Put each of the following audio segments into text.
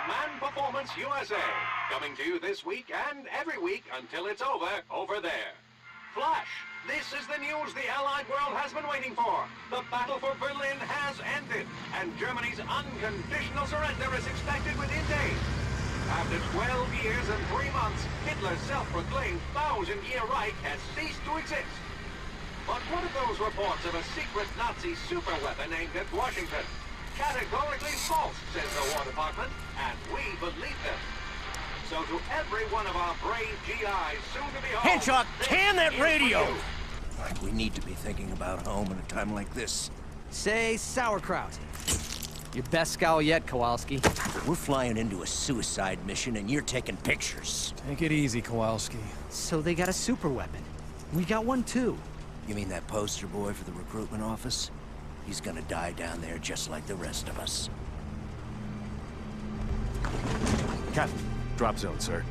Hitman Performance USA. Coming to you this week and every week until it's over there. Flash, this is the news the Allied world has been waiting for. The battle for Berlin has ended, and Germany's unconditional surrender is expected within days. After 12 years and 3 months, Hitler's self-proclaimed 1,000-year Reich has ceased to exist. But what of those reports of a secret Nazi superweapon aimed at Washington? Categorically false, says the War Department, and we believe them. So to every one of our brave GIs soon to be home... Hedgehog, can that radio! We need to be thinking about home at a time like this. Say sauerkraut. Your best scowl yet, Kowalski. We're flying into a suicide mission and you're taking pictures. Take it easy, Kowalski. So they got a super weapon. We got one too. You mean that poster boy for the recruitment office? He's gonna die down there just like the rest of us. Captain, drop zone, sir.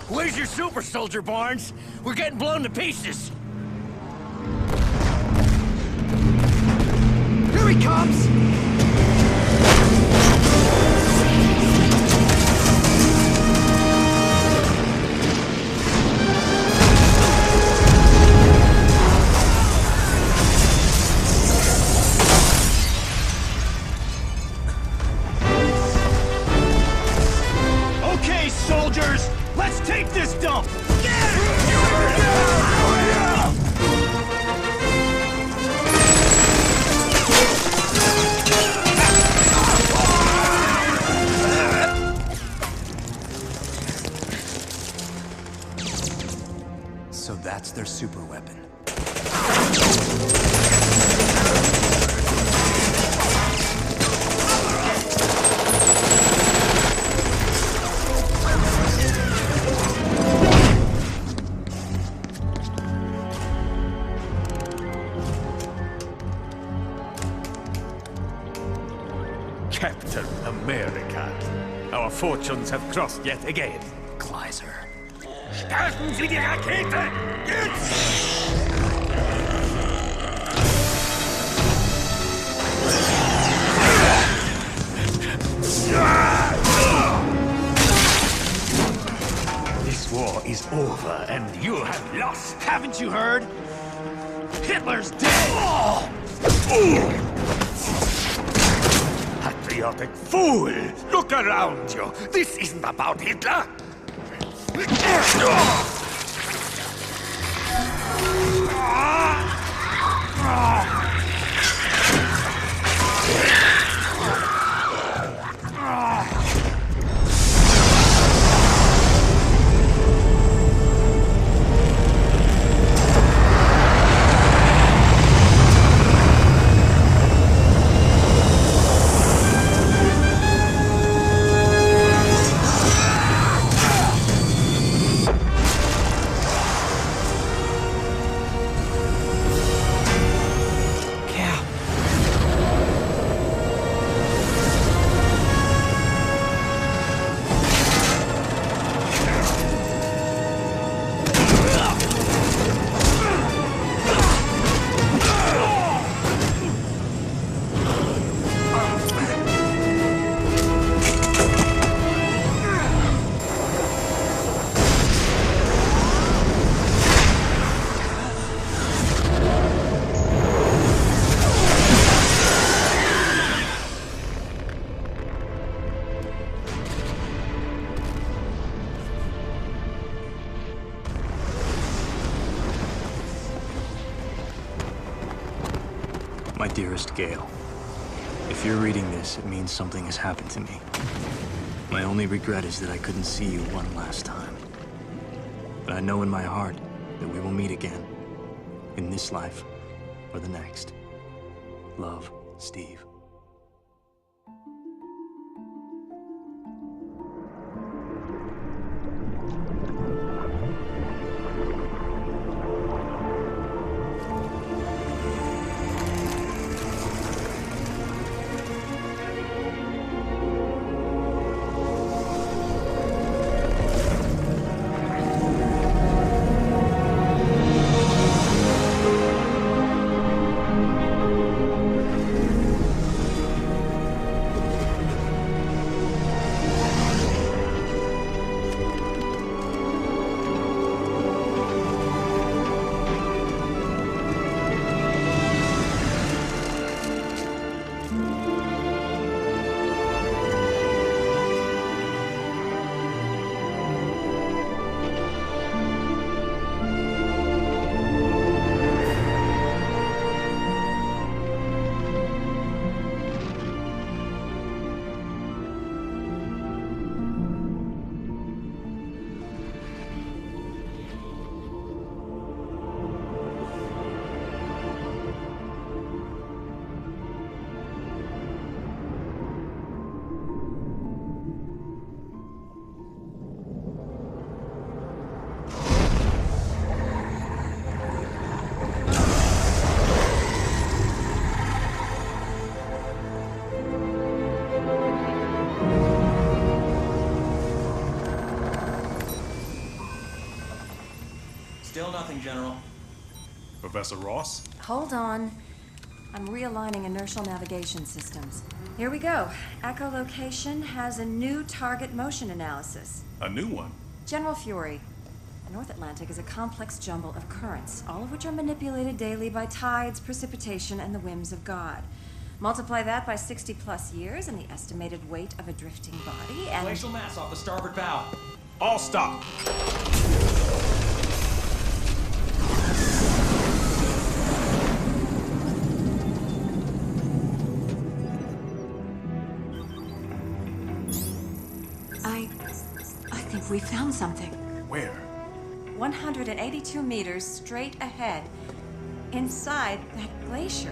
Where's your super soldier, Barnes? We're getting blown to pieces. Here he comes! Okay, soldiers! Let's take this dump! So that's their super weapon. Captain America. Our fortunes have crossed yet again. Kleiser. Starten Sie die Rakete! Jetzt! This war is over, and you have lost. Haven't you heard? Hitler's dead! Patriotic fool! Look around you. This isn't about Hitler. Dearest Gale, if you're reading this, it means something has happened to me. My only regret is that I couldn't see you one last time. But I know in my heart that we will meet again, in this life or the next. Love, Steve. Still nothing, General. Professor Ross? Hold on. I'm realigning inertial navigation systems. Here we go. Echolocation has a new target motion analysis. A new one? General Fury, the North Atlantic is a complex jumble of currents, all of which are manipulated daily by tides, precipitation, and the whims of God. Multiply that by 60-plus years and the estimated weight of a drifting body, and... Glacial mass off the starboard bow. All stop! I think we found something. Where? 182 meters straight ahead, inside that glacier.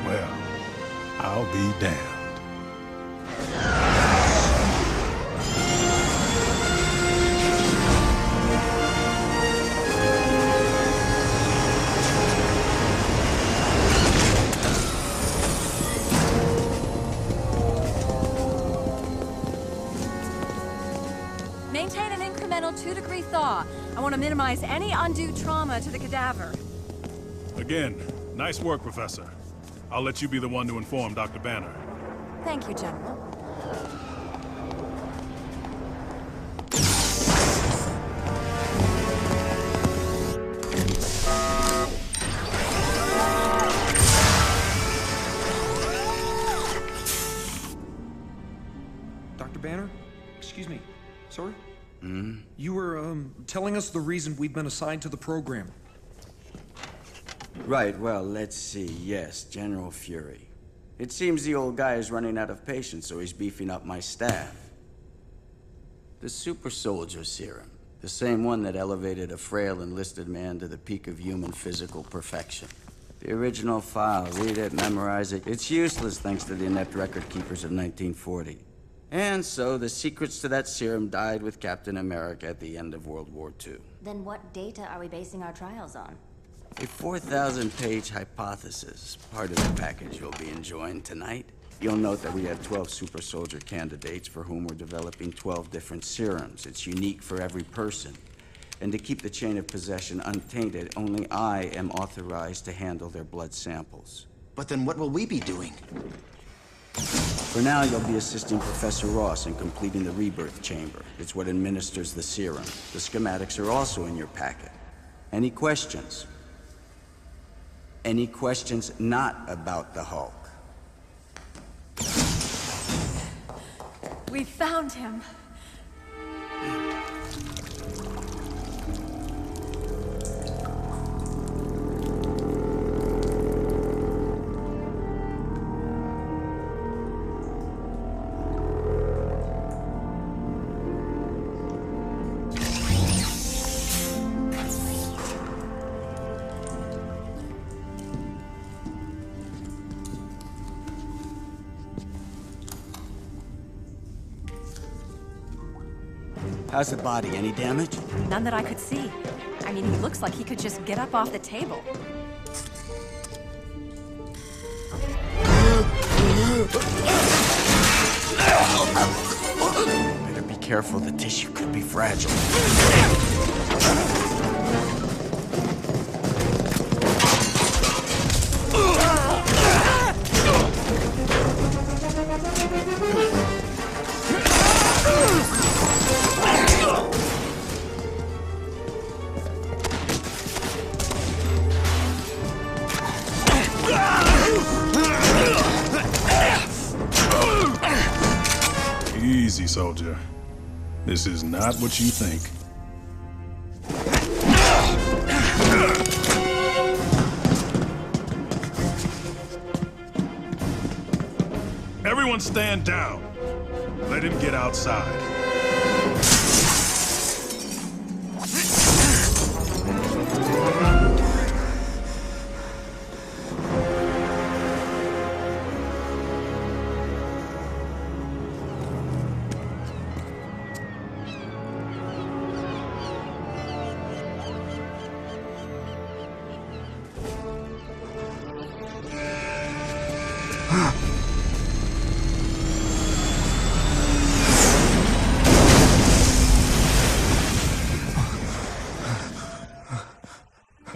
Well, I'll be damned. Maintain an incremental 2-degree thaw. I want to minimize any undue trauma to the cadaver. Again, nice work, Professor. I'll let you be the one to inform Dr. Banner. Thank you, General. Dr. Banner? Excuse me. Sorry? You were, telling us the reason we've been assigned to the program. Right, well, let's see. Yes, General Fury. It seems the old guy is running out of patience, so he's beefing up my staff. The super soldier serum. The same one that elevated a frail enlisted man to the peak of human physical perfection. The original file. Read it, memorize it. It's useless thanks to the inept record keepers of 1940. And so the secrets to that serum died with Captain America at the end of World War II. Then what data are we basing our trials on? A 4,000-page hypothesis, part of the package you'll be enjoying tonight. You'll note that we have 12 super soldier candidates for whom we're developing 12 different serums. It's unique for every person. And to keep the chain of possession untainted, only I am authorized to handle their blood samples. But then what will we be doing? For now, you'll be assisting Professor Ross in completing the rebirth chamber. It's what administers the serum. The schematics are also in your packet. Any questions? Any questions not about the Hulk? We found him. How's the body? Any damage? None that I could see. I mean, he looks like he could just get up off the table. Better be careful, the tissue could be fragile. Easy, soldier. This is not what you think. Everyone stand down. Let him get outside.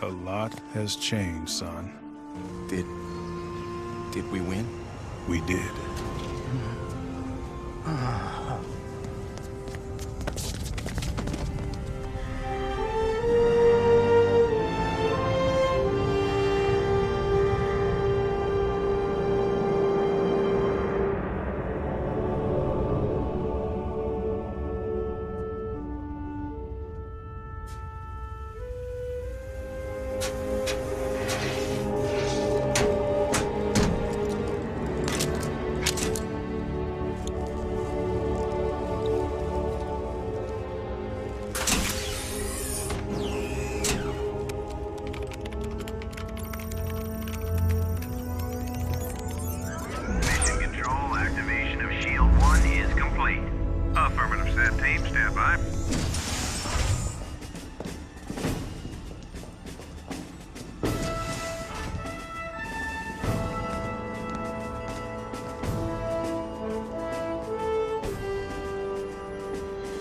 A lot has changed, son. Did we win? We did.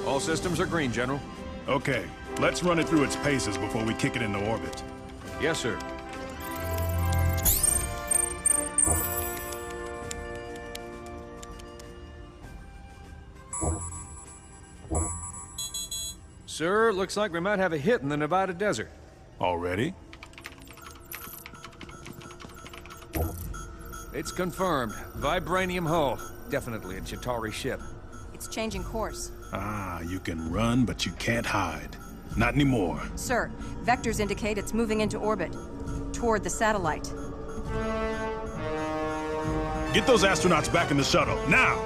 All systems are green, General. Okay, let's run it through its paces before we kick it into orbit. Yes, sir. Sir, looks like we might have a hit in the Nevada desert. Already? It's confirmed. Vibranium hull. Definitely a Chitauri ship. It's changing course. Ah, you can run, but you can't hide. Not anymore. Sir, vectors indicate it's moving into orbit. Toward the satellite. Get those astronauts back in the shuttle, now!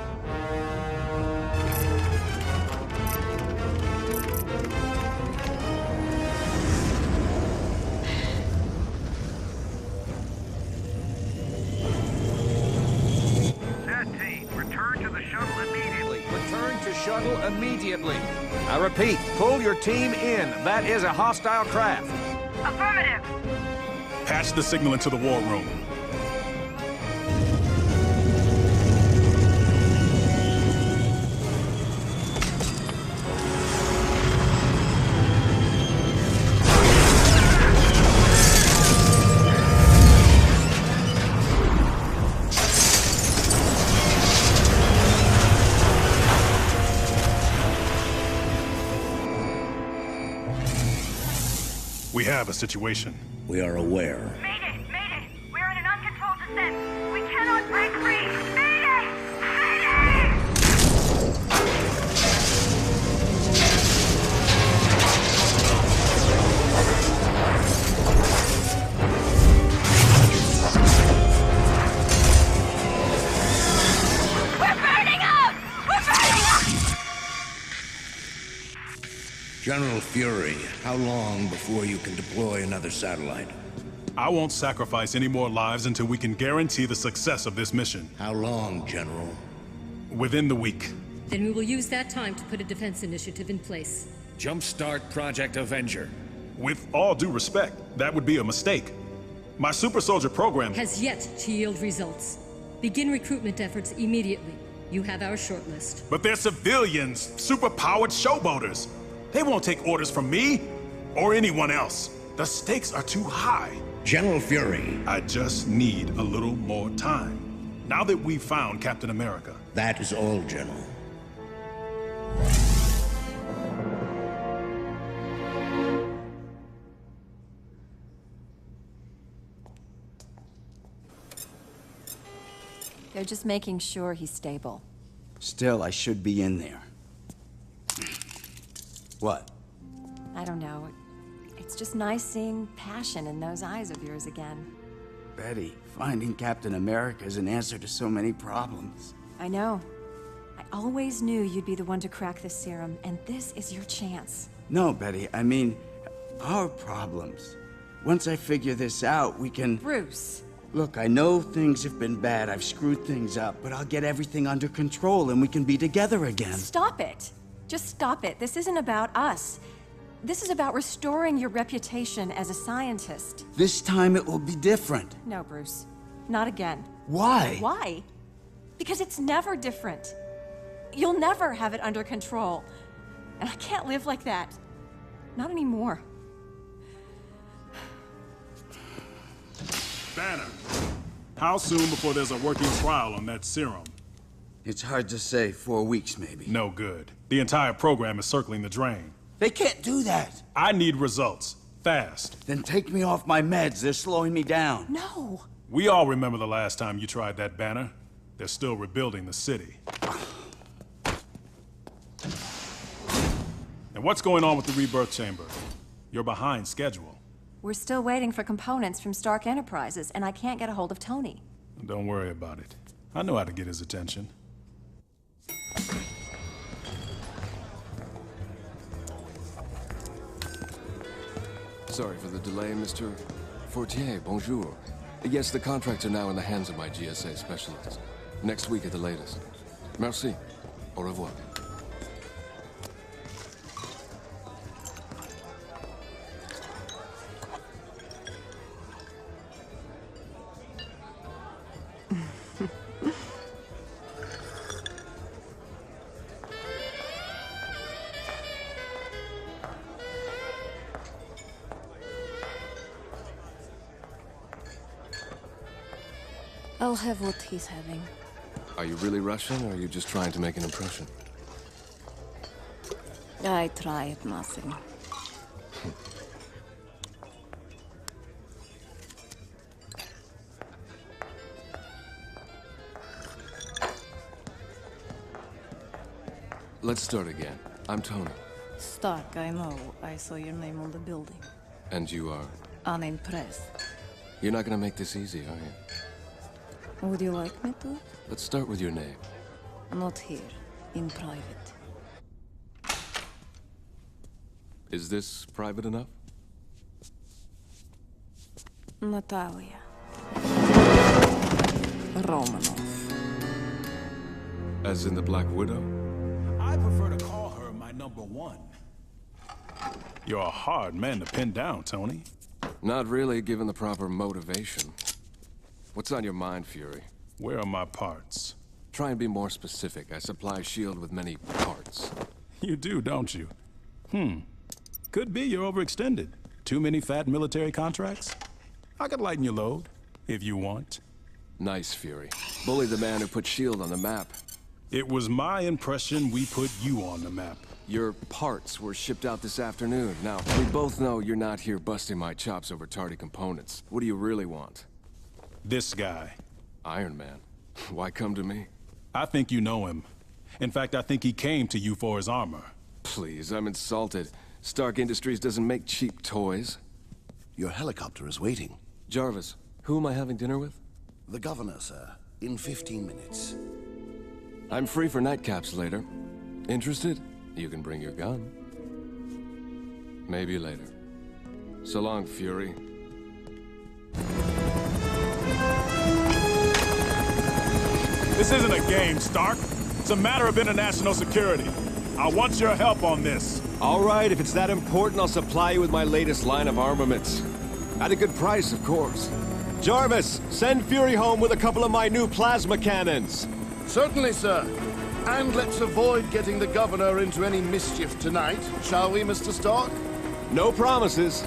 the shuttle immediately. Return to shuttle immediately. I repeat, pull your team in. That is a hostile craft. Affirmative. Patch the signal into the war room. We have a situation. We are aware. Mayday! Mayday! We are in an uncontrolled descent. We cannot break free. Mayday! Mayday! We're burning up! We're burning up! General Fury, how long before you can deploy another satellite? I won't sacrifice any more lives until we can guarantee the success of this mission. How long, General? Within the week. Then we will use that time to put a defense initiative in place. Jumpstart Project Avenger. With all due respect, that would be a mistake. My super soldier program Has yet to yield results. Begin recruitment efforts immediately. You have our shortlist. But they're civilians, super-powered showboaters. They won't take orders from me or anyone else. The stakes are too high. General Fury. I just need a little more time. Now that we've found Captain America. That is all, General. They're just making sure he's stable. Still, I should be in there. What? I don't know. It's just nice seeing passion in those eyes of yours again. Betty, finding Captain America is an answer to so many problems. I know. I always knew you'd be the one to crack this serum, and this is your chance. No, Betty, I mean, our problems. Once I figure this out, we can... Bruce. Look, I know things have been bad, I've screwed things up, but I'll get everything under control and we can be together again. Stop it. Just stop it. This isn't about us. This is about restoring your reputation as a scientist. This time it will be different. No, Bruce. Not again. Why? Why? Because it's never different. You'll never have it under control. And I can't live like that. Not anymore. Banner, how soon before there's a working trial on that serum? It's hard to say. 4 weeks, maybe. No good. The entire program is circling the drain. They can't do that. I need results. Fast. Then take me off my meds. They're slowing me down. No. We all remember the last time you tried that, Banner. They're still rebuilding the city. And what's going on with the rebirth chamber? You're behind schedule. We're still waiting for components from Stark Enterprises, and I can't get a hold of Tony. Don't worry about it. I know how to get his attention. Sorry for the delay, Mr. Fortier. Bonjour. Yes, the contracts are now in the hands of my GSA specialists. Next week at the latest. Merci. Au revoir. I'll have what he's having. Are you really Russian, or are you just trying to make an impression? I tried nothing. Let's start again. I'm Tony. Stark, I know. I saw your name on the building. And you are? Unimpressed. You're not gonna make this easy, are you? Would you like me to? Let's start with your name. Not here. In private. Is this private enough? Natalia. Romanov. As in the Black Widow? I prefer to call her my number one. You're a hard man to pin down, Tony. Not really, given the proper motivation. What's on your mind, Fury? Where are my parts? Try and be more specific. I supply S.H.I.E.L.D. with many parts. You do, don't you? Could be you're overextended. Too many fat military contracts? I could lighten your load, if you want. Nice, Fury. Bully the man who put S.H.I.E.L.D. on the map. It was my impression we put you on the map. Your parts were shipped out this afternoon. Now, we both know you're not here busting my chops over tardy components. What do you really want? This guy. Iron Man. Why come to me? I think you know him. In fact, I think he came to you for his armor. Please, I'm insulted. Stark Industries doesn't make cheap toys. Your helicopter is waiting. Jarvis, who am I having dinner with? The governor, sir. In 15 minutes. I'm free for nightcaps later. Interested? You can bring your gun. Maybe later. So long, Fury. This isn't a game, Stark. It's a matter of international security. I want your help on this. All right, if it's that important, I'll supply you with my latest line of armaments. At a good price, of course. Jarvis, send Fury home with a couple of my new plasma cannons. Certainly, sir. And let's avoid getting the governor into any mischief tonight, shall we, Mr. Stark? No promises.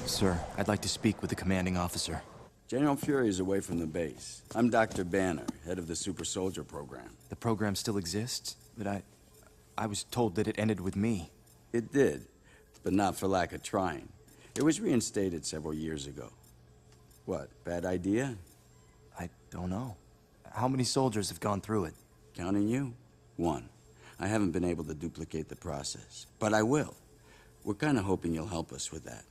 Sir, I'd like to speak with the commanding officer. General Fury is away from the base. I'm Dr. Banner, head of the Super Soldier Program. The program still exists, but I was told that it ended with me. It did, but not for lack of trying. It was reinstated several years ago. What, bad idea? I don't know. How many soldiers have gone through it? Counting you? 1. I haven't been able to duplicate the process, but I will. We're kind of hoping you'll help us with that.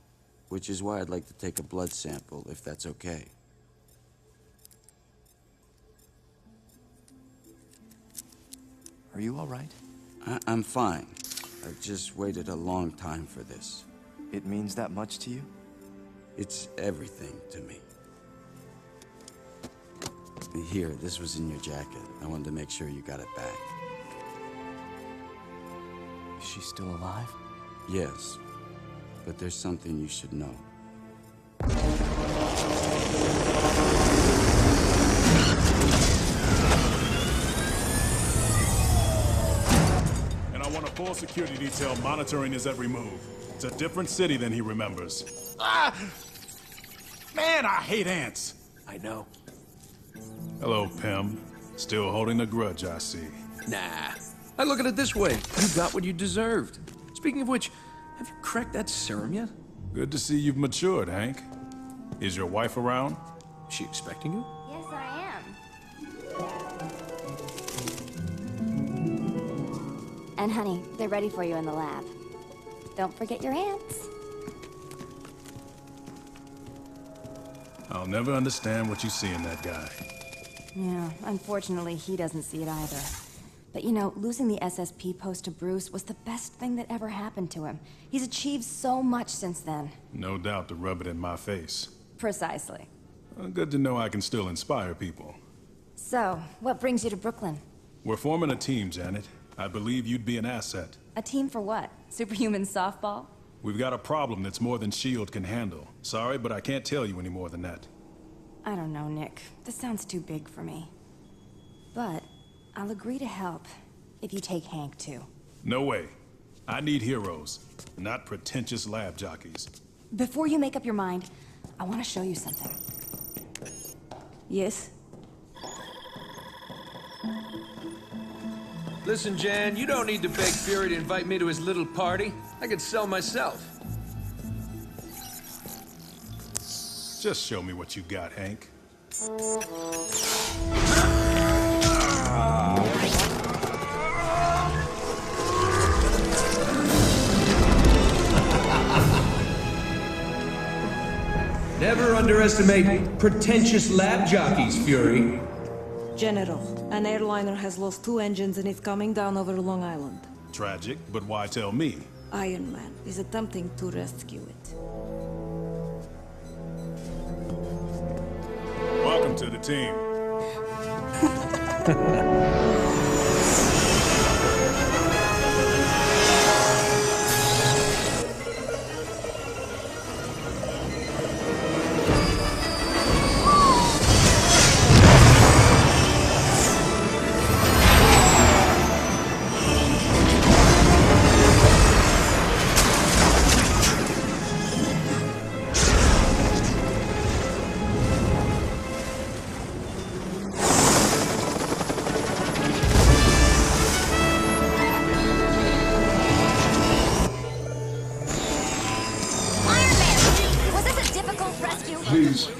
Which is why I'd like to take a blood sample, if that's okay. Are you all right? I'm fine. I've just waited a long time for this. It means that much to you? It's everything to me. Here, this was in your jacket. I wanted to make sure you got it back. Is she still alive? Yes. But there's something you should know. And I want a full security detail monitoring his every move. It's a different city than he remembers. Ah! Man, I hate ants. I know. Hello, Pym. Still holding a grudge, I see. Nah. I look at it this way. You got what you deserved. Speaking of which, have you cracked that serum yet? Good to see you've matured, Hank. Is your wife around? Is she expecting you? Yes, I am. And honey, they're ready for you in the lab. Don't forget your ants. I'll never understand what you see in that guy. Yeah, unfortunately, he doesn't see it either. But you know, losing the SSP post to Bruce was the best thing that ever happened to him. He's achieved so much since then. No doubt to rub it in my face. Precisely. Good to know I can still inspire people. So, what brings you to Brooklyn? We're forming a team, Janet. I believe you'd be an asset. A team for what? Superhuman softball? We've got a problem that's more than S.H.I.E.L.D. can handle. Sorry, but I can't tell you any more than that. I don't know, Nick. This sounds too big for me. But I'll agree to help if you take Hank too. No way. I need heroes, not pretentious lab jockeys. Before you make up your mind, I want to show you something. Yes? Listen, Jan, you don't need to beg Fury to invite me to his little party. I could sell myself. Just show me what you got, Hank. Never underestimate pretentious lab jockeys, Fury. General, an airliner has lost 2 engines and is coming down over Long Island. Tragic, but why tell me? Iron Man is attempting to rescue it. Welcome to the team.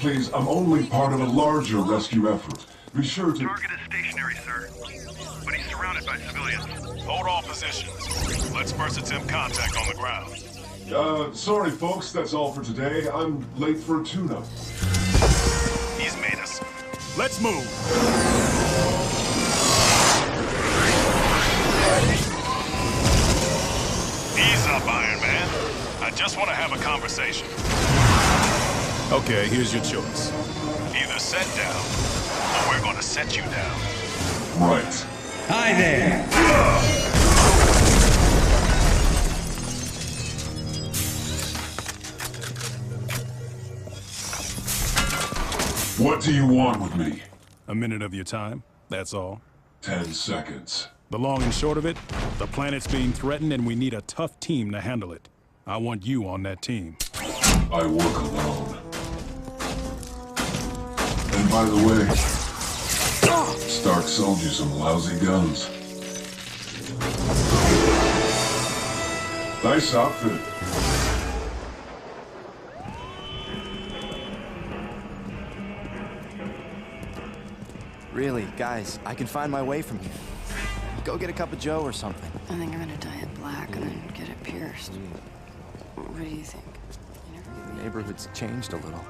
Please, I'm only part of a larger rescue effort. Be sure to... Target is stationary, sir. But he's surrounded by civilians. Hold all positions. Let's first attempt contact on the ground. Sorry folks, that's all for today. I'm late for a tune-up. He's made us. Let's move! Ease up, Iron Man. I just want to have a conversation. Okay, here's your choice. Either set down, or we're gonna set you down. Right. Hi there! What do you want with me? A minute of your time, that's all. 10 seconds. The long and short of it, the planet's being threatened and we need a tough team to handle it. I want you on that team. I work alone. And by the way, Stark sold you some lousy guns. Nice outfit. Really, guys, I can find my way from here. Go get a cup of joe or something. I think I'm gonna dye it black and then get it pierced. What do you think? The neighborhood's changed a little.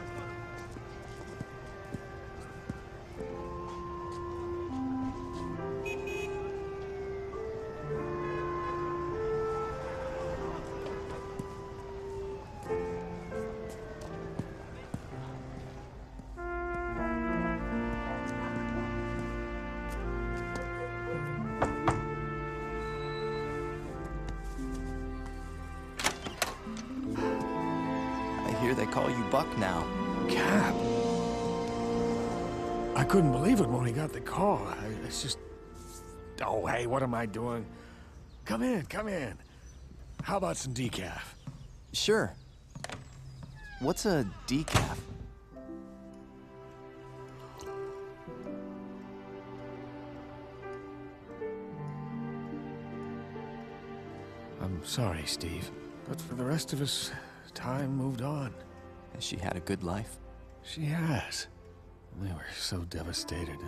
They call you Buck now. Cap. I couldn't believe it when he got the call. It's just... Oh, hey, what am I doing? Come in, come in. How about some decaf? Sure. What's a decaf? I'm sorry, Steve. But for the rest of us, time moved on. Has she had a good life? She has. We were so devastated.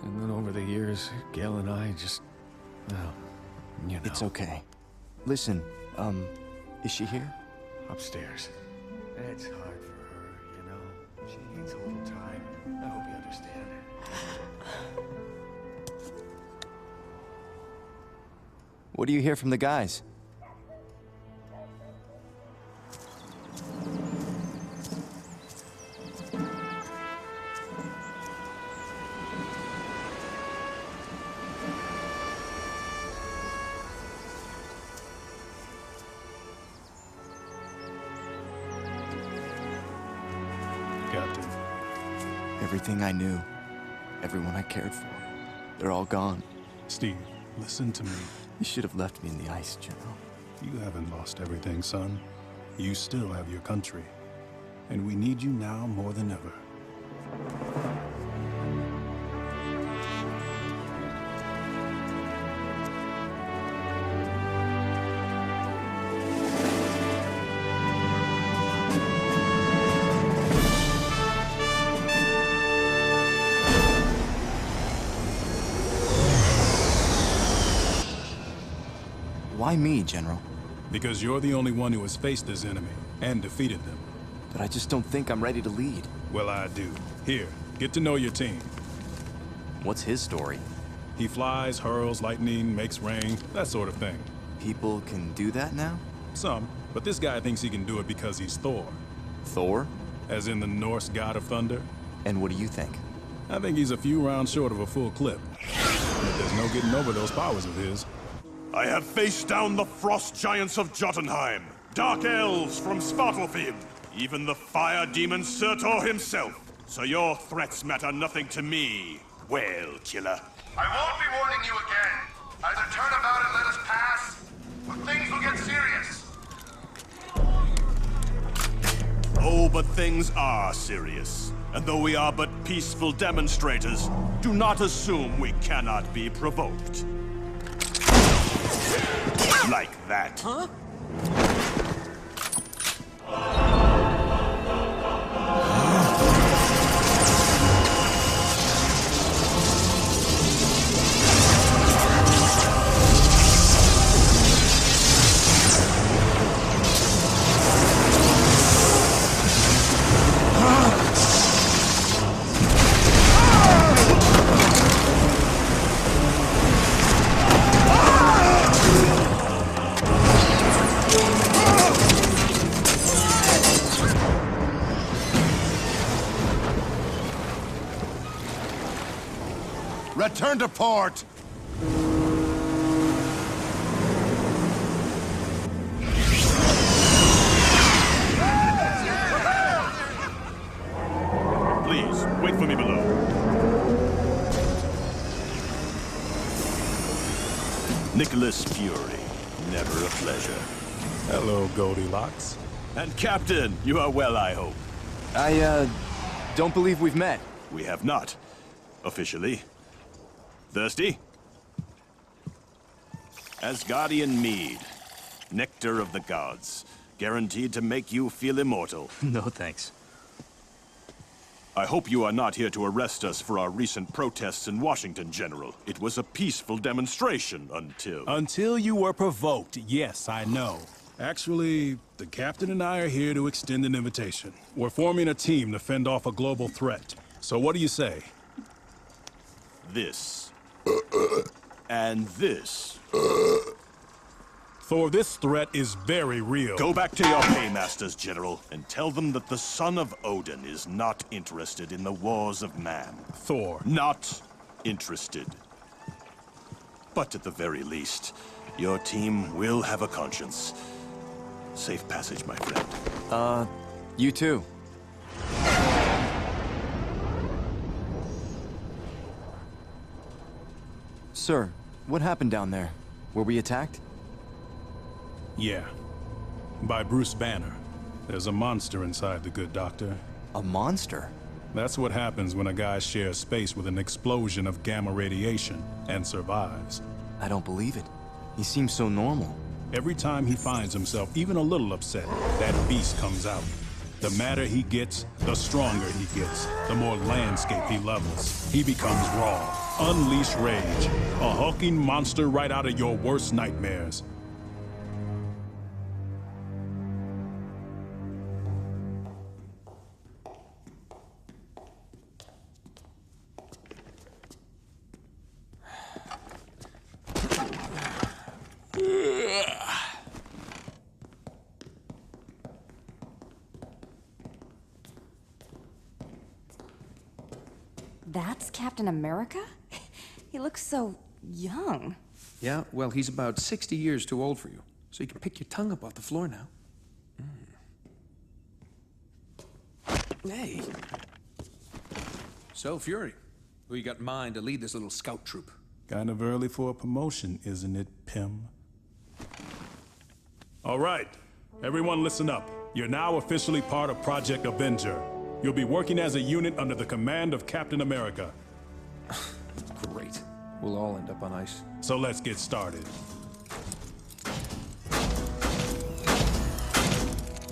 And then over the years, Gail and I just... Well, you know. It's okay. Listen, is she here? Upstairs. It's hard for her, you know. She needs a little time. I hope you understand. What do you hear from the guys? Captain. Everything I knew, everyone I cared for, they're all gone. Steve, listen to me. You should have left me in the ice, General. You haven't lost everything, son. You still have your country. And we need you now more than ever. Why me, General? Because you're the only one who has faced this enemy and defeated them. But I just don't think I'm ready to lead. Well, I do. Here, get to know your team. What's his story? He flies, hurls, lightning, makes rain, that sort of thing. People can do that now? Some, but this guy thinks he can do it because he's Thor. Thor? As in the Norse god of thunder. And what do you think? I think he's a few rounds short of a full clip. But there's no getting over those powers of his. I have faced down the frost giants of Jotunheim, dark elves from Svartalfheim, even the fire demon Surtur himself. So your threats matter nothing to me, whale killer. I won't be warning you again. Either turn about and let us pass, or things will get serious. Oh, but things are serious. And though we are but peaceful demonstrators, do not assume we cannot be provoked. Like that. Huh? Return to port! Please, wait for me below. Nicholas Fury, never a pleasure. Hello, Goldilocks. And Captain, you are well, I hope. I, don't believe we've met. We have not. Officially. Thirsty? Asgardian mead. Nectar of the gods. Guaranteed to make you feel immortal. No thanks. I hope you are not here to arrest us for our recent protests in Washington, General. It was a peaceful demonstration until... Until you were provoked, yes, I know. Actually, the captain and I are here to extend an invitation. We're forming a team to fend off a global threat. So what do you say? This. And this. Thor, this threat is very real. Go back to your paymasters, General, and tell them that the son of Odin is not interested in the wars of man. Thor. Not interested. But at the very least, your team will have a conscience. Safe passage, my friend. You too. Sir, what happened down there? Were we attacked? Yeah. By Bruce Banner. There's a monster inside the good doctor. A monster? That's what happens when a guy shares space with an explosion of gamma radiation and survives. I don't believe it. He seems so normal. Every time he finds himself even a little upset, that beast comes out. The madder he gets, the stronger he gets. The more landscape he levels. He becomes raw. Unleash rage. A hulking monster right out of your worst nightmares. That's Captain America? He looks so young. Yeah, well, he's about 60 years too old for you. So you can pick your tongue up off the floor now. Hey. So, Fury, who you got in mind to lead this little scout troop? Kind of early for a promotion, isn't it, Pym? All right, everyone listen up. You're now officially part of Project Avenger. You'll be working as a unit under the command of Captain America. Great. We'll all end up on ice. So let's get started.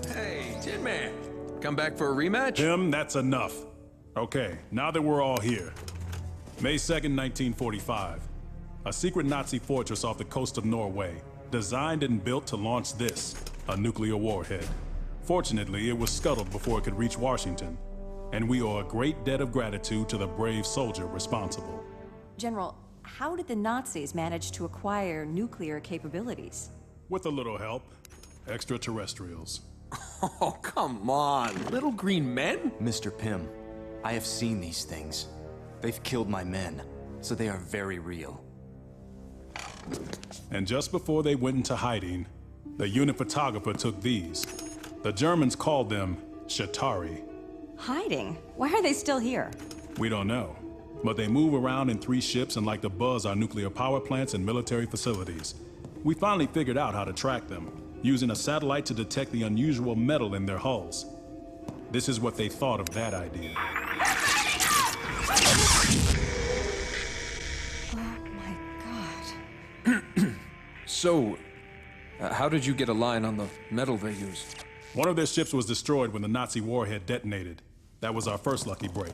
Hey, Tin Man. Come back for a rematch? Pym, that's enough. Okay, now that we're all here. May 2nd, 1945. A secret Nazi fortress off the coast of Norway, designed and built to launch this, a nuclear warhead. Fortunately, it was scuttled before it could reach Washington, and we owe a great debt of gratitude to the brave soldier responsible. General, how did the Nazis manage to acquire nuclear capabilities? With a little help. Extraterrestrials. Oh, come on. Little green men? Mr. Pym, I have seen these things. They've killed my men, so they are very real. And just before they went into hiding, the unit photographer took these. The Germans called them Shatari. Hiding? Why are they still here? We don't know, but they move around in 3 ships and like to buzz our nuclear power plants and military facilities. We finally figured out how to track them, using a satellite to detect the unusual metal in their hulls. This is what they thought of that idea. So, how did you get a line on the metal they used? One of their ships was destroyed when the Nazi warhead detonated. That was our first lucky break.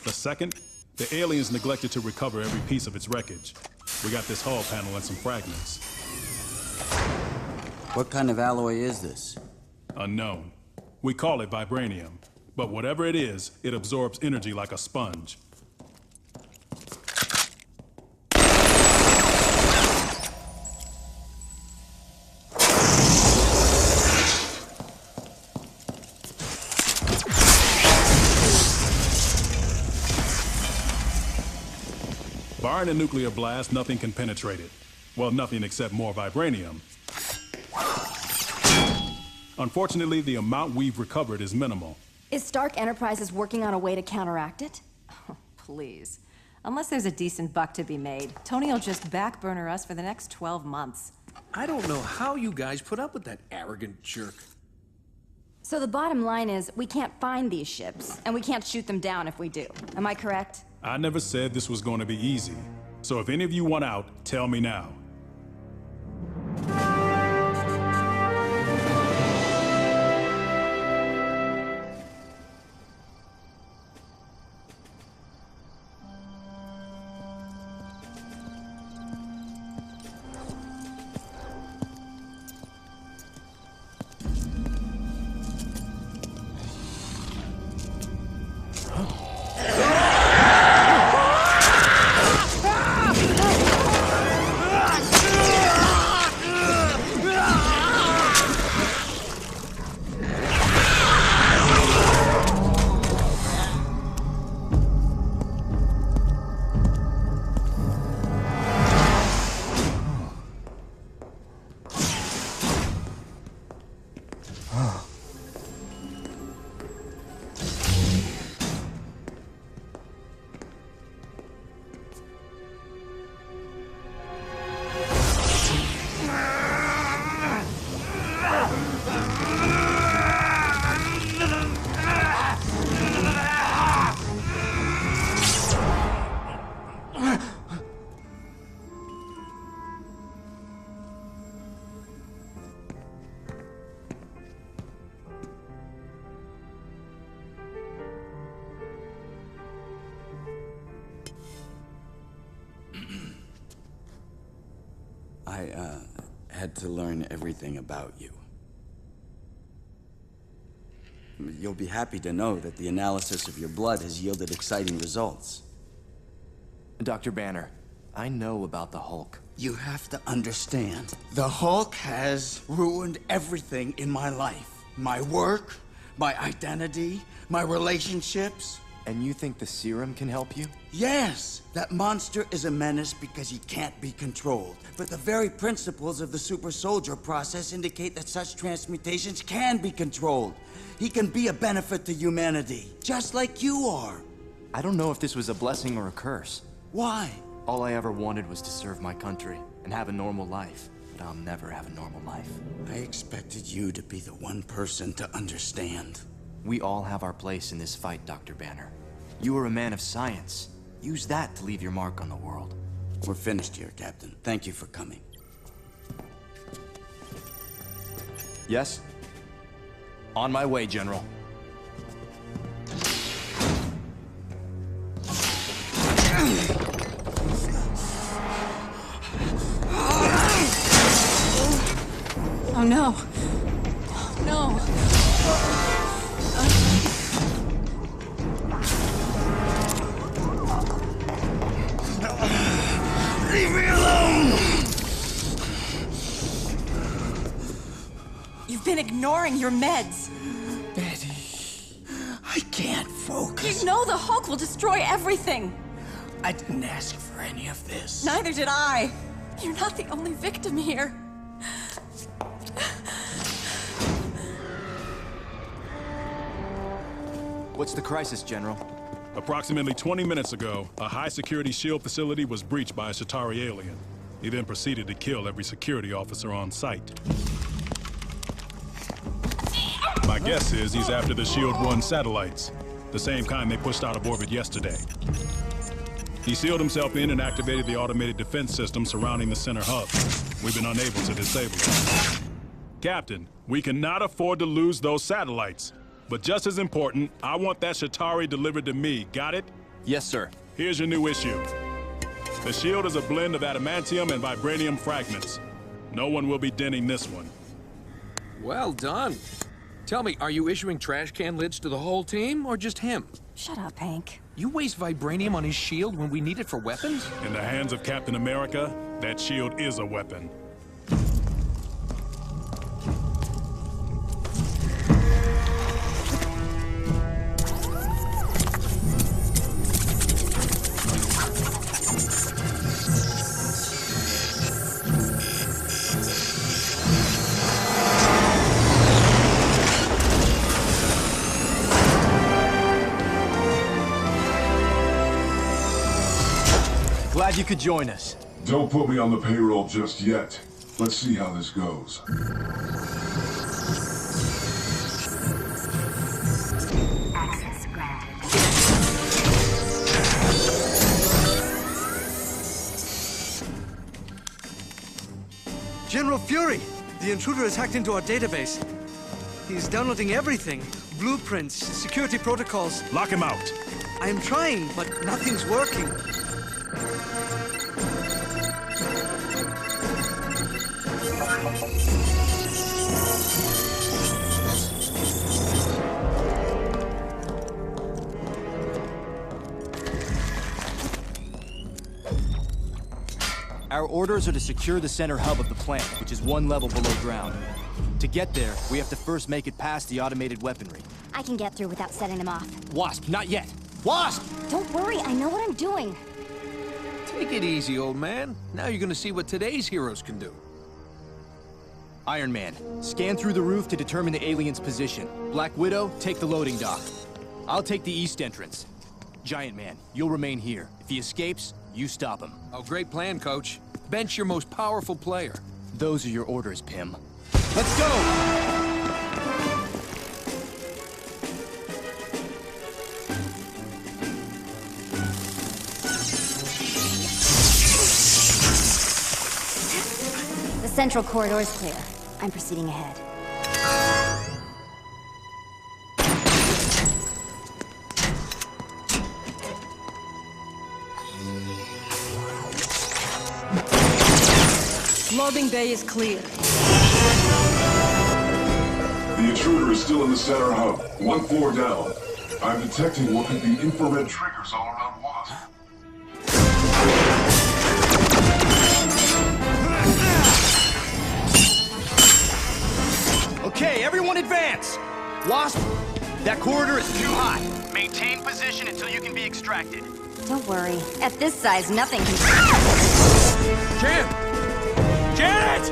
The second, the aliens neglected to recover every piece of its wreckage. We got this hull panel and some fragments. What kind of alloy is this? Unknown. We call it vibranium. But whatever it is, it absorbs energy like a sponge. Barring a nuclear blast, nothing can penetrate it. Well, nothing except more vibranium. Unfortunately, the amount we've recovered is minimal. Is Stark Enterprises working on a way to counteract it? Oh, please. Unless there's a decent buck to be made, Tony will just backburner us for the next 12 months. I don't know how you guys put up with that arrogant jerk. So the bottom line is, we can't find these ships, and we can't shoot them down if we do. Am I correct? I never said this was going to be easy. So if any of you want out, tell me now. I had to learn everything about you. You'll be happy to know that the analysis of your blood has yielded exciting results. Dr. Banner, I know about the Hulk. You have to understand, the Hulk has ruined everything in my life. My work, my identity, my relationships. And you think the serum can help you? Yes! That monster is a menace because he can't be controlled. But the very principles of the super soldier process indicate that such transmutations can be controlled. He can be a benefit to humanity, just like you are. I don't know if this was a blessing or a curse. Why? All I ever wanted was to serve my country and have a normal life. But I'll never have a normal life. I expected you to be the one person to understand. We all have our place in this fight, Dr. Banner. You are a man of science. Use that to leave your mark on the world. We're finished here, Captain. Thank you for coming. Yes? On my way, General. Oh no. No. been ignoring your meds. Betty, I can't focus. You know the Hulk will destroy everything. I didn't ask for any of this. Neither did I. You're not the only victim here. What's the crisis, General? Approximately 20 minutes ago, a high-security shield facility was breached by a Chitauri alien. He then proceeded to kill every security officer on site. My guess is he's after the Shield-1 satellites, the same kind they pushed out of orbit yesterday. He sealed himself in and activated the automated defense system surrounding the center hub. We've been unable to disable it. Captain, we cannot afford to lose those satellites. But just as important, I want that Chitauri delivered to me. Got it? Yes, sir. Here's your new issue. The shield is a blend of adamantium and vibranium fragments. No one will be denting this one. Well done. Tell me, are you issuing trash can lids to the whole team, or just him? Shut up, Hank. You waste vibranium on his shield when we need it for weapons? In the hands of Captain America, that shield is a weapon. Glad you could join us. Don't put me on the payroll just yet. Let's see how this goes. Access granted. General Fury! The intruder has hacked into our database. He's downloading everything. Blueprints, security protocols. Lock him out! I am trying, but nothing's working. Our orders are to secure the center hub of the plant, which is 1 level below ground. To get there, we have to first make it past the automated weaponry. I can get through without setting them off. Wasp, not yet! Wasp! Don't worry, I know what I'm doing. Take it easy, old man. Now you're gonna see what today's heroes can do. Iron Man, scan through the roof to determine the alien's position. Black Widow, take the loading dock. I'll take the east entrance. Giant Man, you'll remain here. If he escapes, you stop him. Oh, great plan, Coach. Bench your most powerful player. Those are your orders, Pym. Let's go! The central corridor is clear. I'm proceeding ahead. Loading bay is clear. The intruder is still in the center hub, 1 floor down. I'm detecting what could be infrared triggers all around Wasp. Okay, everyone advance! Wasp, that corridor is too hot. Maintain position until you can be extracted. Don't worry. At this size, nothing can... Jam! Janet!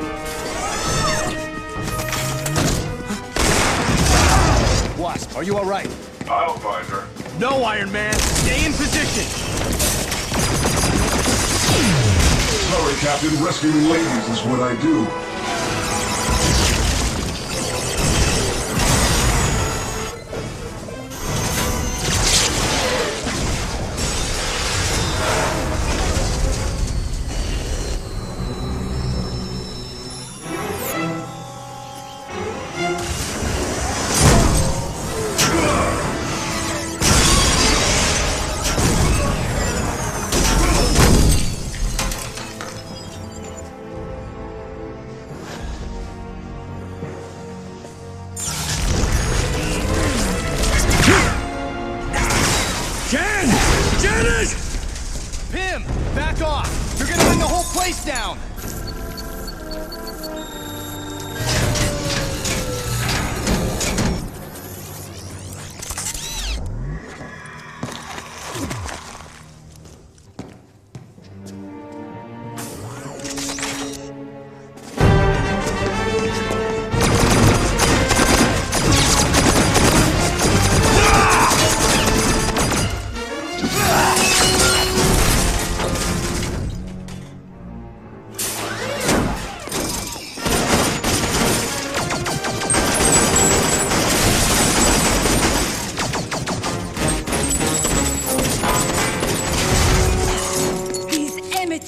Wasp, are you all right? I'll find her. No, Iron Man! Stay in position! Sorry, Captain. Rescuing ladies is what I do. Pym, back off! You're gonna bring the whole place down!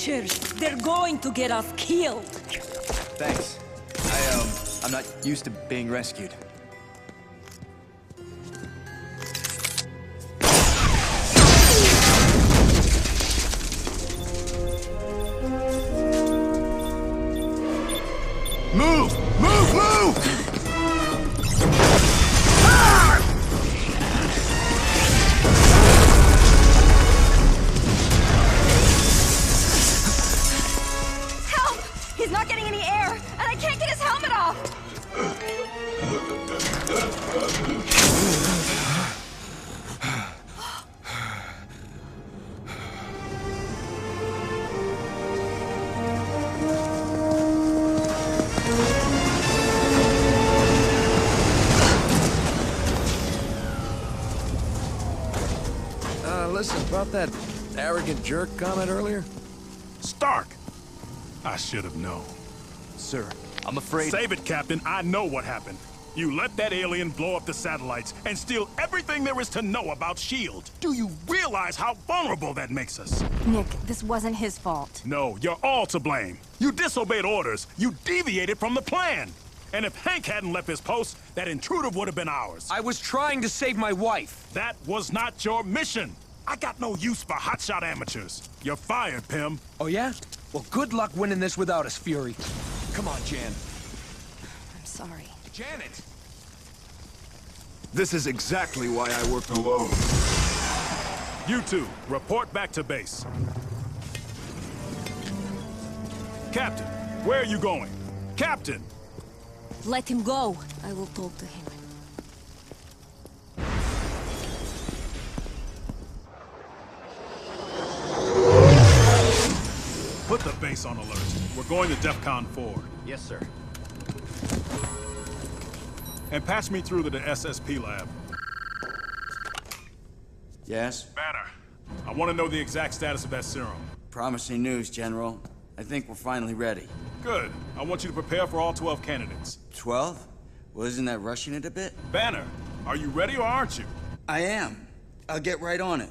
creatures! They're going to get us killed! Thanks. I'm not used to being rescued. Move! Move! Move! Help! He's not getting any air, and I can't get his helmet off! Listen, about that arrogant jerk comment earlier? Stark! I should have known. Sir, I'm afraid... Save it, Captain. I know what happened. You let that alien blow up the satellites and steal everything there is to know about S.H.I.E.L.D. Do you realize how vulnerable that makes us? Nick, this wasn't his fault. No, you're all to blame. You disobeyed orders. You deviated from the plan. And if Hank hadn't left his post, that intruder would have been ours. I was trying to save my wife. That was not your mission. I got no use for hotshot amateurs. You're fired, Pym. Oh, yeah? Well, good luck winning this without us, Fury. Come on, Jan. I'm sorry. Janet! This is exactly why I work alone. You two, report back to base. Captain, where are you going? Captain! Let him go. I will talk to him. Put the base on alert. We're going to DEFCON 4. Yes, sir. And patch me through to the SSP lab. Yes? Banner, I want to know the exact status of that serum. Promising news, General. I think we're finally ready. Good. I want you to prepare for all 12 candidates. 12? Well, isn't that rushing it a bit? Banner, are you ready or aren't you? I am. I'll get right on it.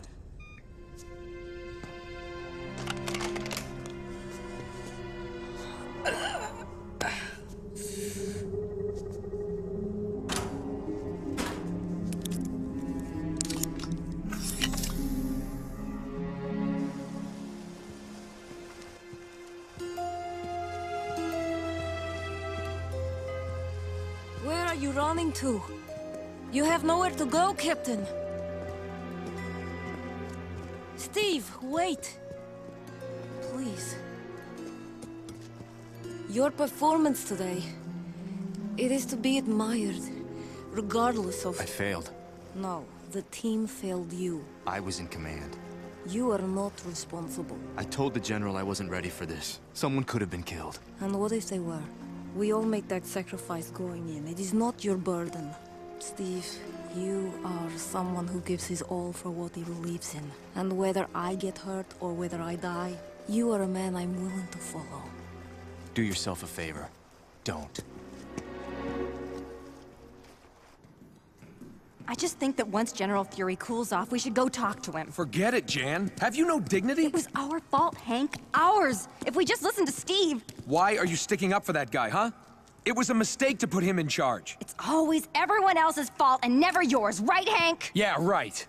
Where are you running to? You have nowhere to go, Captain. Steve, wait. Please. Your performance today, it is to be admired, regardless of... I failed. No, the team failed you. I was in command. You are not responsible. I told the General I wasn't ready for this. Someone could have been killed. And what if they were? We all make that sacrifice going in. It is not your burden. Steve, you are someone who gives his all for what he believes in. And whether I get hurt or whether I die, you are a man I'm willing to follow. Do yourself a favor. Don't. I just think that once General Fury cools off, we should go talk to him. Forget it, Jan. Have you no dignity? It was our fault, Hank. Ours. If we just listened to Steve. Why are you sticking up for that guy, huh? It was a mistake to put him in charge. It's always everyone else's fault and never yours, right, Hank? Yeah, right.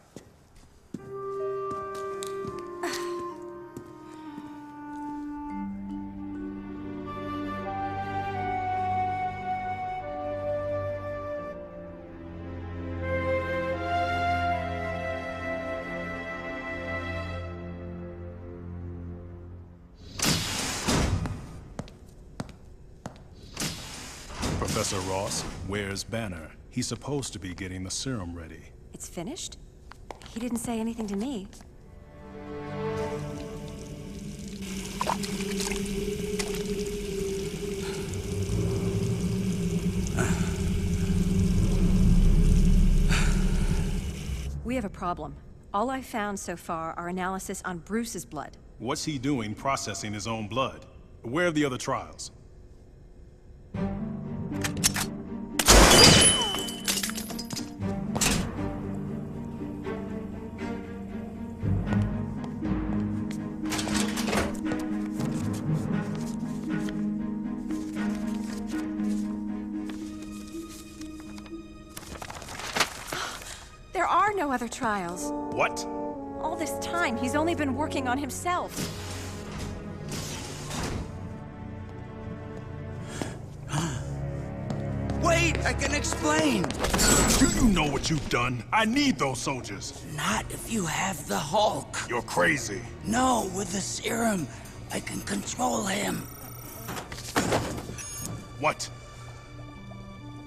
Professor Ross, where's Banner? He's supposed to be getting the serum ready. It's finished? He didn't say anything to me. We have a problem. All I've found so far are analysis on Bruce's blood. What's he doing processing his own blood? Where are the other trials? no other trials. What? All this time, he's only been working on himself. Wait, I can explain. Do you know what you've done? I need those soldiers. Not if you have the Hulk. You're crazy. No, with the serum, I can control him. What?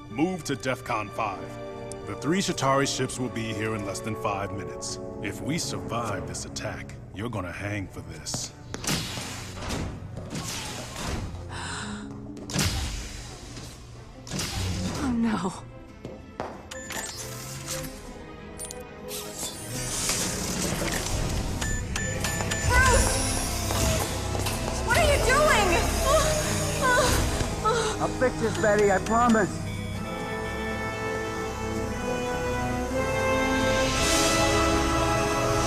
Move to DEFCON 5. The 3 Shatari ships will be here in less than 5 minutes. If we survive this attack, you're gonna hang for this. Oh no. What are you doing? I'll fix this, Betty, I promise.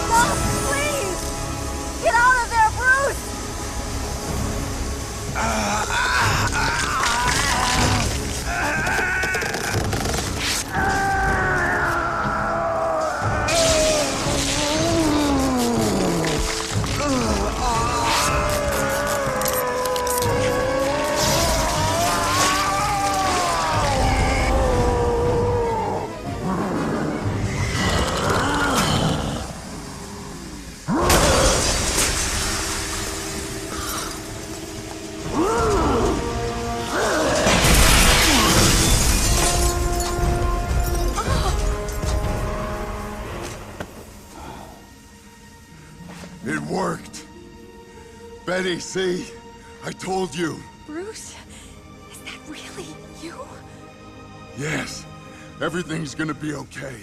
Stop, please! Get out of there, Bruce! It worked. Betty, see? I told you. Bruce? Is that really you? Yes. Everything's gonna be okay.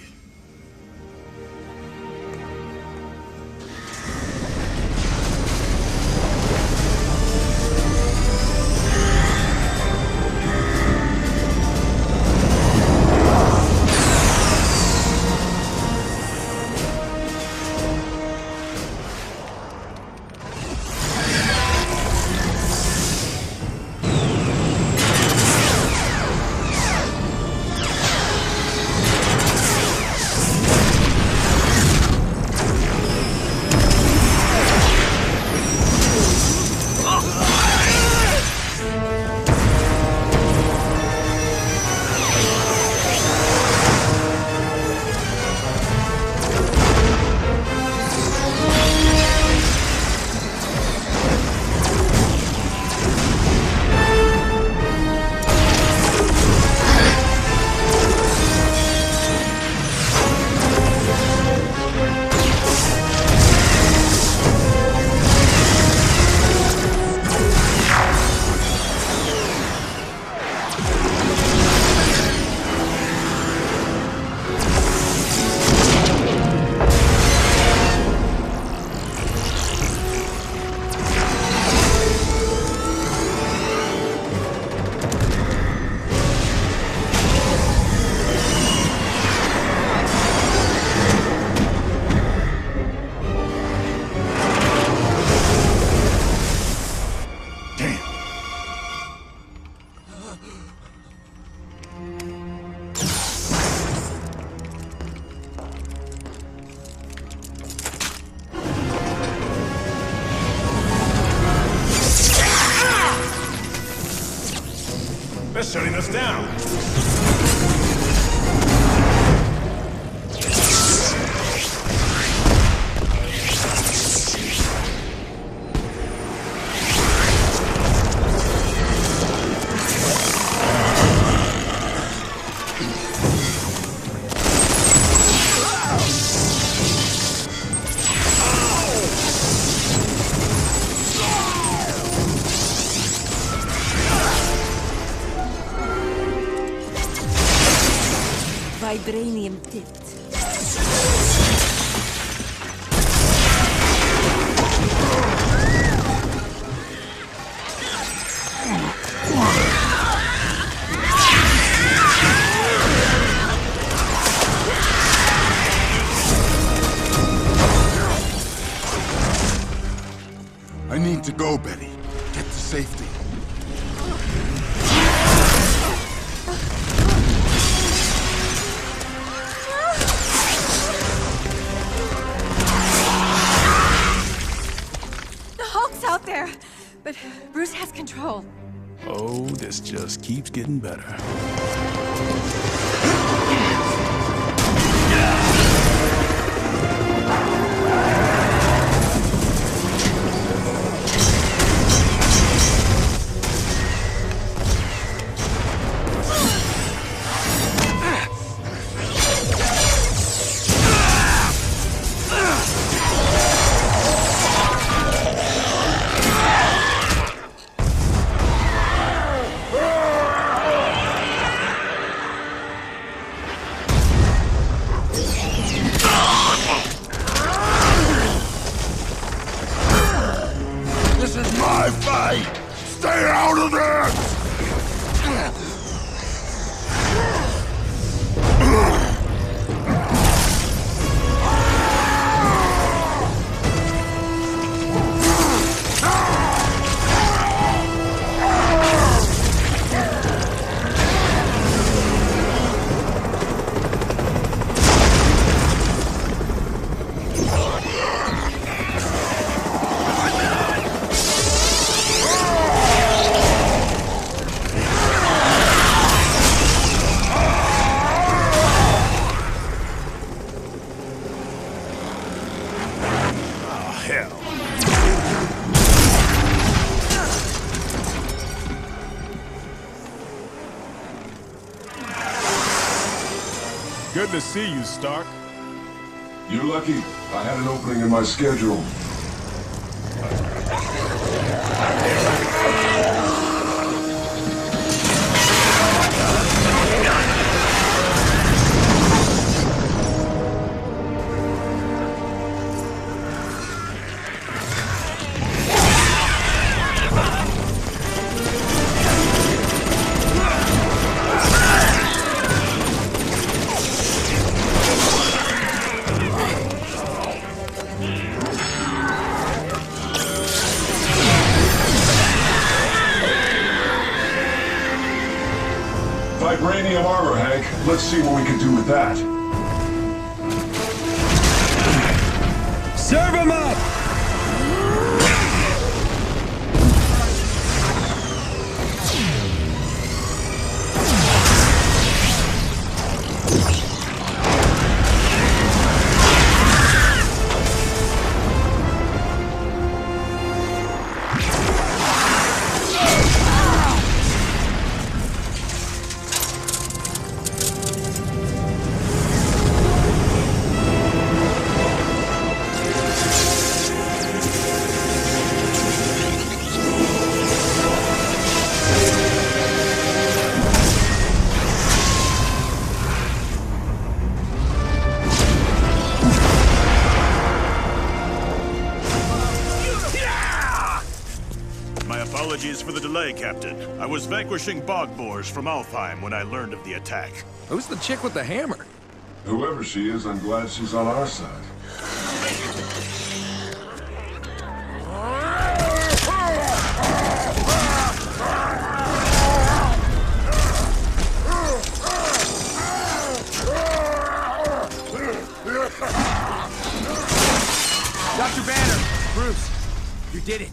They're shutting us down. Vibranium tipped. I need to go, Betty. Get to safety. there, but Bruce has control. Oh, this just keeps getting better. This is my fight! Stay out of this! Good to see you, Stark. You're lucky. I had an opening in my schedule. Vibranium armor, Hank. Let's see what we can do with that. Serve him up! Apologies for the delay, Captain. I was vanquishing bog boars from Alfheim when I learned of the attack. Who's the chick with the hammer? Whoever she is, I'm glad she's on our side. Dr. Banner! Bruce, you did it!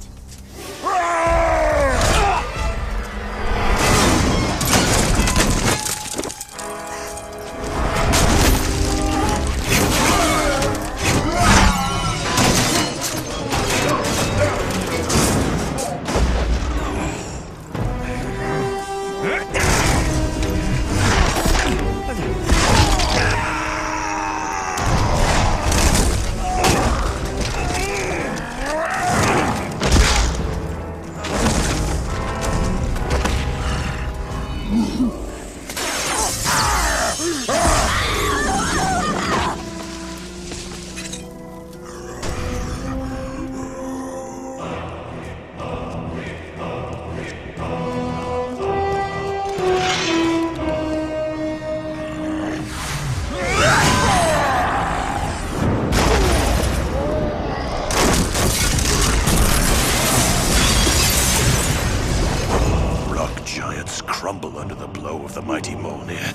Crumble under the blow of the mighty Mjolnir.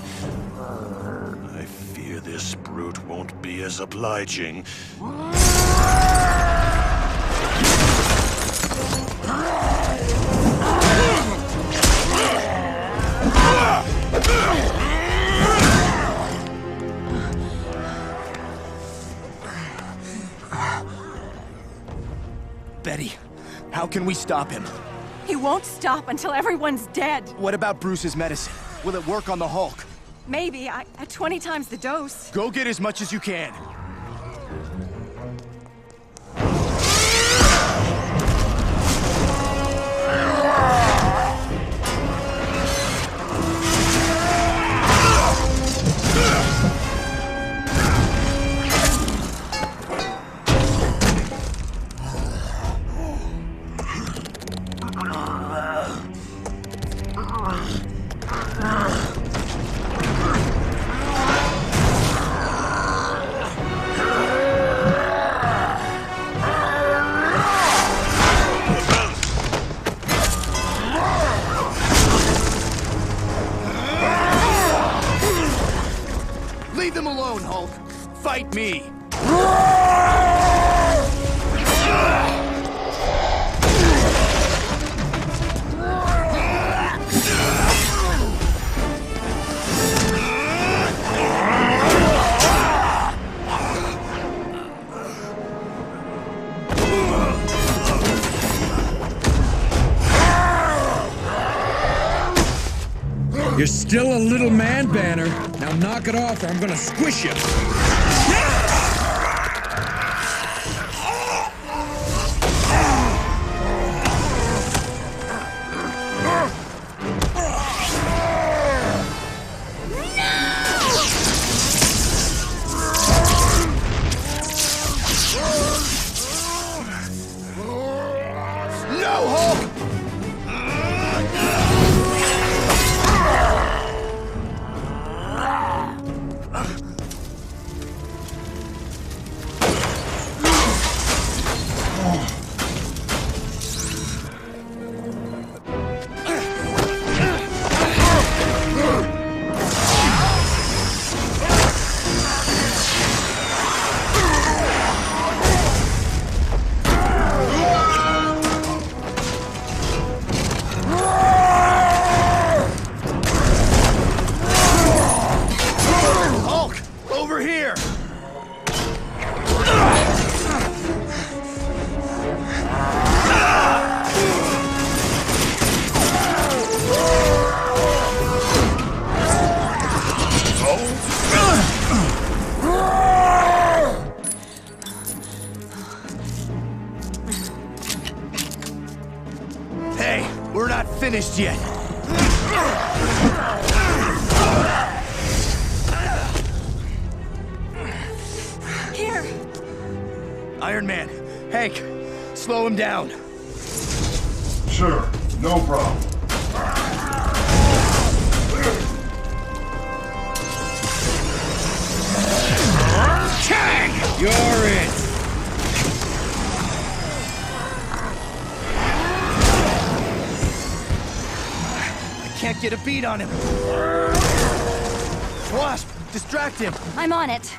I fear this brute won't be as obliging. Betty, how can we stop him? He won't stop until everyone's dead. What about Bruce's medicine? Will it work on the Hulk? Maybe, at 20 times the dose. Go get as much as you can. Leave them alone, Hulk. Fight me. You're still a little man, Banner. Now knock it off or I'm gonna squish you. No, Hulk! Hulk, over here! Hey, we're not finished yet. Here. Iron Man, Hank, slow him down. Sure, no problem. Tag! You're it! I can't get a beat on him. Wasp, distract him. I'm on it.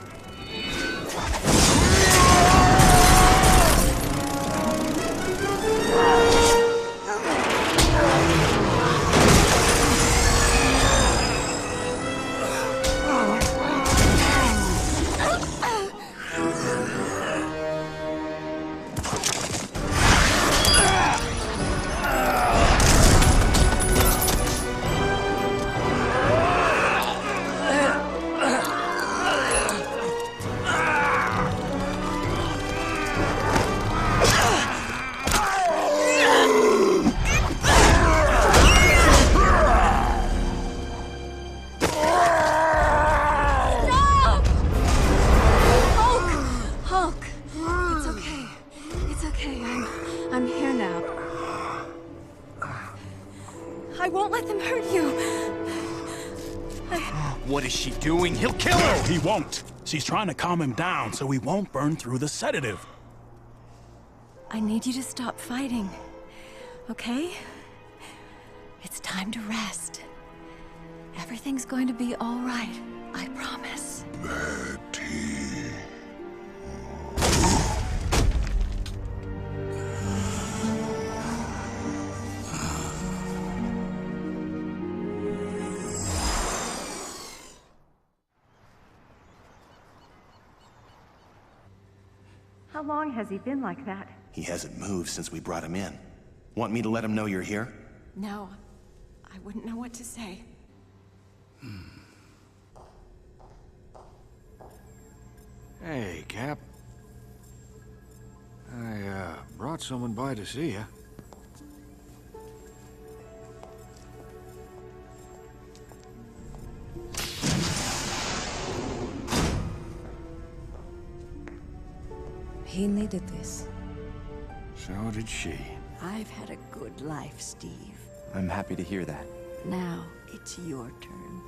I'm here now. I won't let them hurt you. What is she doing? He'll kill her! No, he won't. She's trying to calm him down so he won't burn through the sedative. I need you to stop fighting, okay? It's time to rest. Everything's going to be all right, I promise. Betty. How long has he been like that? He hasn't moved since we brought him in. Want me to let him know you're here? No, I wouldn't know what to say. Hey, Cap. I, brought someone by to see you. He needed this. So did she. I've had a good life, Steve. I'm happy to hear that. Now, it's your turn.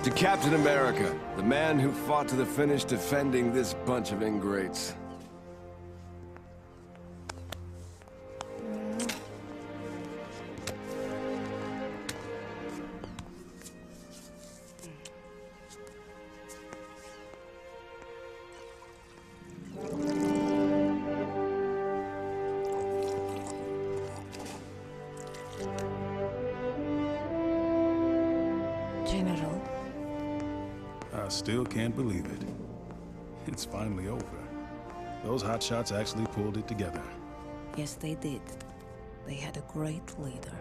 To Captain America, the man who fought to the finish defending this bunch of ingrates. General. I still can't believe it. It's finally over. Those hotshots actually pulled it together. Yes, they did. They had a great leader.